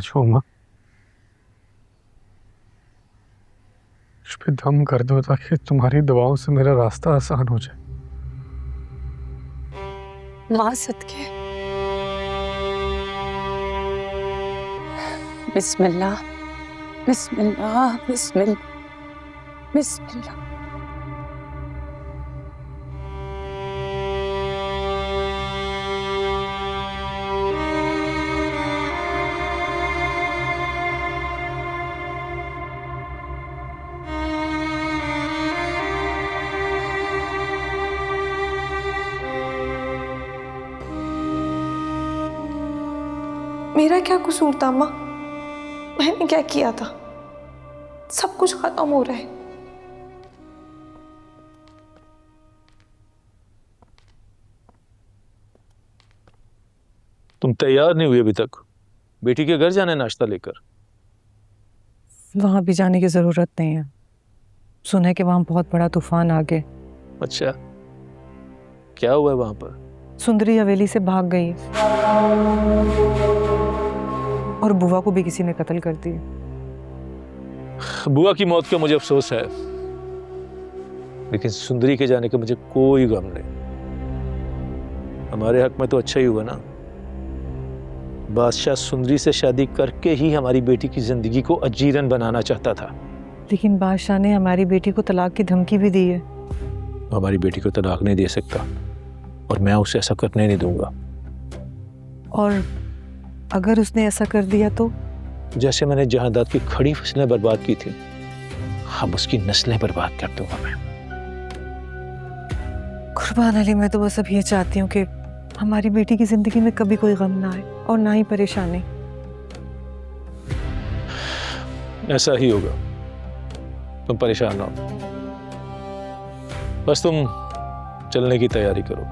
जाओ माँ, इस पे दम कर दो ताकि तुम्हारी दवाओं से मेरा रास्ता आसान हो जाए। माँ सदके। बिस्मिल्लाह बिस्मिल्लाह बिस्मिल्लाह बिस्मिल्लाह। मेरा क्या कसूर था अम्मा? मैंने क्या किया था? सब कुछ खत्म हो रहा है। तुम तैयार नहीं हुई अभी तक? बेटी के घर जाने नाश्ता लेकर। वहां भी जाने की जरूरत नहीं है। सुना है कि वहां बहुत बड़ा तूफान आ गया। अच्छा, क्या हुआ है वहां पर? सुंदरी हवेली से भाग गई और बुआ को भी किसी ने कत्ल कर दिया। बुआ की मौत का मुझे अफसोस है, लेकिन सुंदरी के जाने का मुझे कोई गम नहीं। हमारे हक में तो अच्छा ही हुआ ना। बादशाह सुंदरी से शादी करके ही हमारी बेटी की जिंदगी को अजीरन बनाना चाहता था। लेकिन बादशाह ने हमारी बेटी को तलाक की धमकी भी दी है। हमारी बेटी को तलाक नहीं दे सकता और मैं उसे ऐसा करने नहीं दूंगा। और अगर उसने ऐसा कर दिया तो? जैसे मैंने जहादात की खड़ी फसलें बर्बाद की थी, हम उसकी नस्लें बर्बाद कर दूंगा मैं। कुर्बान अली, मैं तो बस अब ये चाहती हूँ कि हमारी बेटी की जिंदगी में कभी कोई गम ना आए और ना ही परेशानी। ऐसा ही होगा, तुम परेशान ना हो। बस तुम चलने की तैयारी करो।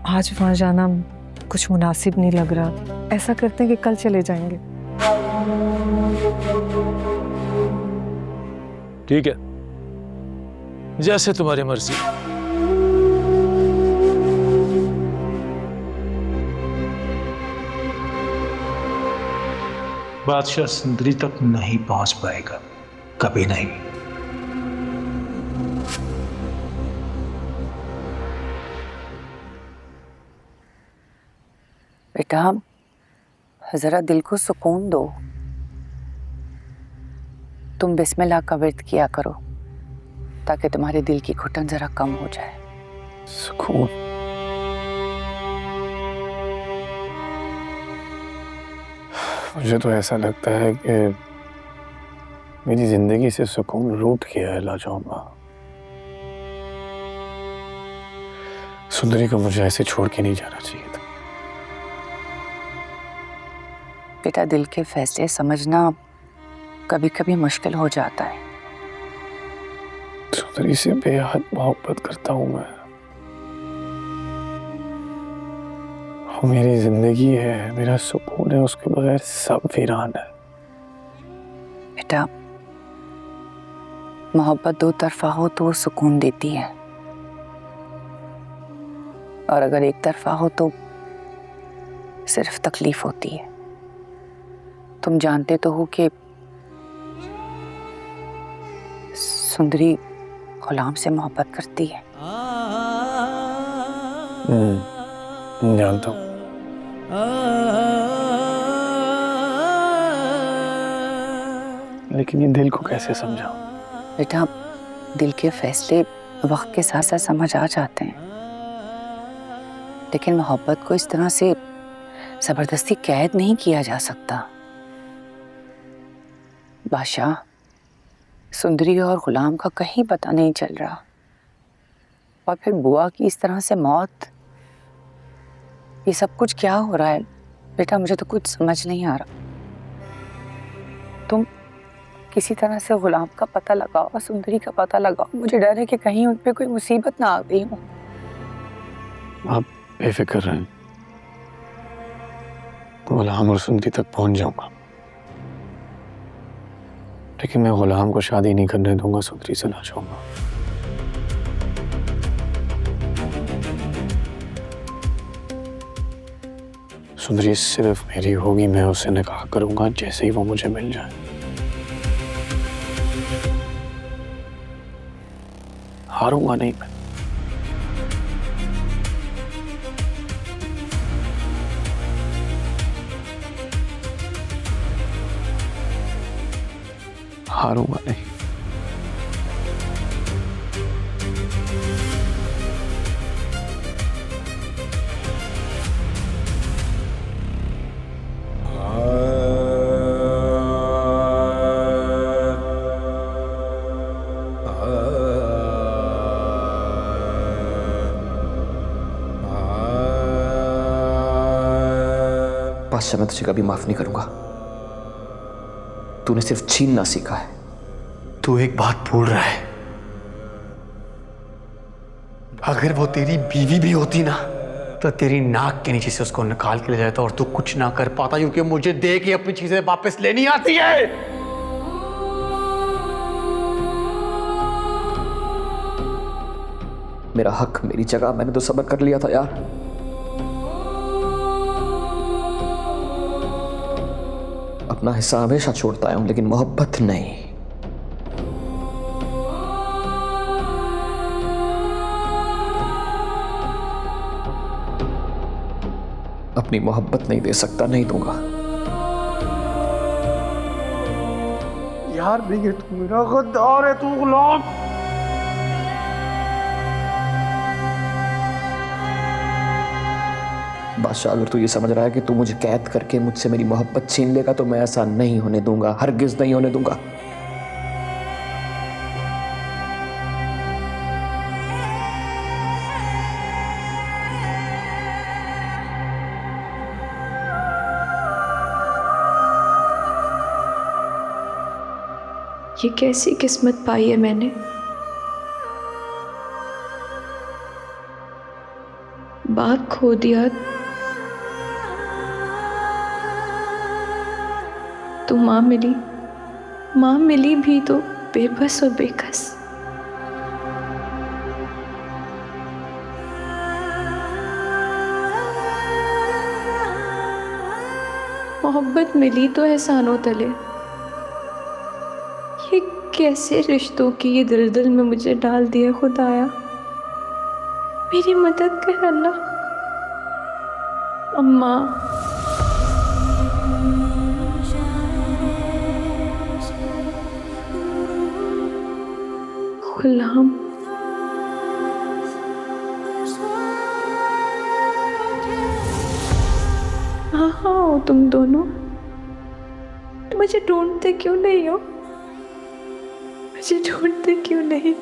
आज वहां जाना कुछ मुनासिब नहीं लग रहा। ऐसा करते हैं कि कल चले जाएंगे। ठीक है, जैसे तुम्हारी मर्जी। बादशाह सुंदरी तक नहीं पहुंच पाएगा, कभी नहीं। बेटा, जरा दिल को सुकून दो। तुम बिस्मिल्लाह का विर्द किया करो ताकि तुम्हारे दिल की घुटन जरा कम हो जाए। सुकून? मुझे तो ऐसा लगता है कि मेरी जिंदगी से सुकून रूठ गया है लाजौमा। सुंदरी को मुझे ऐसे छोड़ के नहीं जाना चाहिए था। बेटा, दिल के फैसले समझना कभी कभी मुश्किल हो जाता है। सुंदरी से बेहद मोहब्बत करता हूं मैं। वो मेरी जिंदगी है, मेरा सुकून है, उसके बगैर सब वीरान है। बेटा, मोहब्बत दो तरफा हो तो वो सुकून देती है, और अगर एक तरफा हो तो सिर्फ तकलीफ होती है। तुम जानते तो हो कि सुंदरी गुलाम से मोहब्बत करती है। जानता हूँ। लेकिन ये दिल को कैसे समझाऊं? बेटा, दिल के फैसले वक्त के साथ साथ समझ आ जाते हैं, लेकिन मोहब्बत को इस तरह से जबरदस्ती कैद नहीं किया जा सकता। बादशाह, सुंदरी और गुलाम का कहीं पता नहीं चल रहा, और फिर बुआ की इस तरह से मौत, ये सब कुछ क्या हो रहा है? बेटा, मुझे तो कुछ समझ नहीं आ रहा। तुम किसी तरह से गुलाम का पता लगाओ, सुंदरी का पता लगाओ। मुझे डर है कि कहीं उन पे कोई मुसीबत ना आ गई हो। आप बेफिक्र रहें, गुलाम और सुंदरी तक पहुंच जाऊंगा, लेकिन मैं गुलाम को शादी नहीं करने दूंगा, सुंदरी से ना चाहूंगा। सुंदरी सिर्फ मेरी होगी, मैं उससे निकाह करूंगा जैसे ही वो मुझे मिल जाए। हारूंगा नहीं मैं। हारूंगा नहीं। बादशाह, मैं तुझे कभी माफ नहीं करूंगा। तूने सिर्फ छीनना सीखा है। तू एक बात भूल रहा है, अगर वो तेरी बीवी भी होती ना तो तेरी नाक के नीचे से उसको निकाल के ले जाता और तू कुछ ना कर पाता, क्योंकि मुझे दे के अपनी चीजें वापस लेनी आती है। मेरा हक, मेरी जगह, मैंने तो सब्र कर लिया था यार। अपना हिस्सा हमेशा छोड़ता आया हूं, लेकिन मोहब्बत नहीं। अपनी मोहब्बत नहीं दे सकता, नहीं दूंगा। यार बिगड़, तू मेरा गद्दार है, तू गुलाम। बादशाह, अगर तू ये समझ रहा है कि तू मुझे कैद करके मुझसे मेरी मोहब्बत छीन लेगा तो मैं ऐसा नहीं होने दूंगा, हरगिज नहीं होने दूंगा। ये कैसी किस्मत पाई है मैंने। बाप खो दिया तो माँ मिली भी तो बेबस और बेकस। मोहब्बत मिली तो एहसानों तले। ये कैसे रिश्तों की ये दलदल में मुझे डाल दिया खुदाया। मेरी मदद कर अल्लाह। अम्मा, गुलाम, हाँ हो तुम दोनों। मुझे ढूंढते क्यों नहीं हो? मुझे ढूंढते क्यों नहीं?